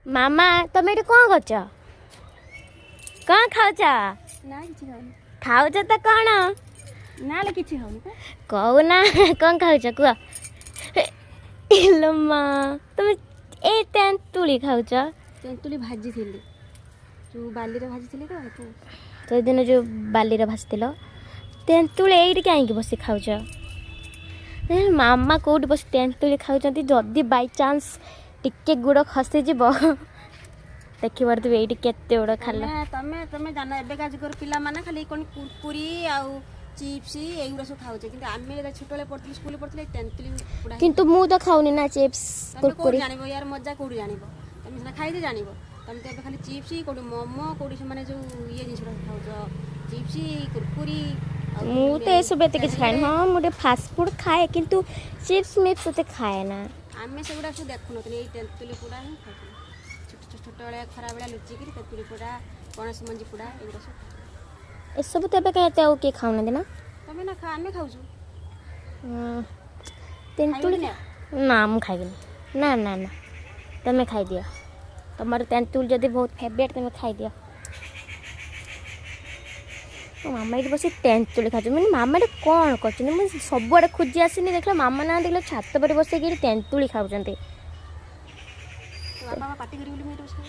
ମାମା ତମେ ଏଠି କ'ଣ କରୁଛ? କ'ଣ ଖାଉଛ? ନା କିଛି ଖାଉନି। ଖାଉଛ ତ କ'ଣ? ନା ଲୋ କିଛି ଖାଉନି। କହୁନା କ'ଣ ଖାଉଛ କୁହ? ଇଲୋ ମା ତମେ ଏ ତେନ୍ତୁଳି ଖାଉଛ? ତେନ୍ତୁଳି ଭାଜିଥିଲି, ଯେଉଁ ବାଲିରେ ଭାଜିଥିଲି ତ ସେଦିନ ଯେଉଁ ବାଲିରେ ଭାଜିଥିଲ ତେନ୍ତୁଳି ଏଇଠି କାହିଁକି ବସି ଖାଉଛ? ମାମା କେଉଁଠି ବସି ତେନ୍ତୁଳି ଖାଉଛନ୍ତି? ଯଦି ବାଇଚାନ୍ସ ଟିକେ ଗୁଡ଼ ଖସିଯିବ ଦେଖିପାରୁଥିବେ ଏଇଠି କେତେ ଗୁଡ଼ ଖାଇଲ। ତମେ ତମେ ଜାଣ ଏବେକା ଯୁଗର ପିଲାମାନେ ଖାଲି କ'ଣ କୁରକୁରି ଆଉ ଚିପ୍ସ ଏଇଗୁଡ଼ା ସବୁ ଖାଉଛେ, କିନ୍ତୁ ଆମେ ଛୋଟବେଳେ ପଢ଼ୁଥିଲୁ ସ୍କୁଲରେ ପଢ଼ୁଥିଲେ ତେନ୍ତୁଳି ପୁଡ଼ା। କିନ୍ତୁ ମୁଁ ତ ଖାଉନି ନା ଚିପ୍ସ କୁରକୁରି। ଜାଣିବ ୟାର ମଜା କୋଉଠି ଜାଣିବ? ତମେ ସିନା ଖାଇଲେ ଜାଣିବ। ତମେ ତ ଏବେ ଖାଲି ଚିପ୍ସ କୋଉଠି ମୋମୋ କୋଉଠି ସେମାନେ ଯେଉଁ ଇଏ ଜିନିଷଟା ଖାଉଛ ଚିପ୍ସ କୁରକୁରି। ମୁଁ ତ ଏସବୁ ଏତେ କିଛି ଖାଏନି। ହଁ ମୁଁ ଟିକେ ଫାଷ୍ଟଫୁଡ଼ ଖାଏ କିନ୍ତୁ ଚିପ୍ସ ମିପ୍ସ ଏତେ ଖାଏ ନା। ଆମେ ସେଗୁଡ଼ା ସବୁ ଦେଖୁନଥିଲୁ, ଏଇ ତେନ୍ତୁଳି ପୋଡ଼ା ହିଁ ଖାଉଥିଲୁ। ଛୋଟବେଳେ ଖରାବେଳେ ଲୁଚିକିରି ତେନ୍ତୁଳି ପୋଡ଼ା ପଣସ ମଞ୍ଜି ପୋଡ଼ା ଏଗୁଡ଼ା ସବୁ। ଏସବୁ ତ ଏବେ କାହିଁ ଏତେ ଆଉ କିଏ ଖାଉନାହାନ୍ତି ନା? ତମେ ନା ଆମେ ଖାଉଛୁ ତେନ୍ତୁଳି। ନା ମୁଁ ଖାଇବିନି। ନା ନା ନା ତମେ ଖାଇଦିଅ। ତମର ତେନ୍ତୁଳି ଯଦି ବହୁତ ଫେଭରେଟ୍ ତମେ ଖାଇଦିଅ। ମାମା ଏଠି ବସି ତେନ୍ତୁଳି ଖାଉଛନ୍ତି। ମାନେ ମାମା ଏଠି କ'ଣ କରୁଛନ୍ତି? ମୁଁ ସବୁଆଡ଼େ ଖୋଜି ଆସିନି, ଦେଖିଲା ମାମା ନା ଦେଖିଲା ଛାତ ଉପରେ ବସିକି ଏଠି ତେନ୍ତୁଳି ଖାଉଛନ୍ତି। ବାପା ପାଟି କରିବି ବୋଲି ମୁଁ ଏଠି ବସି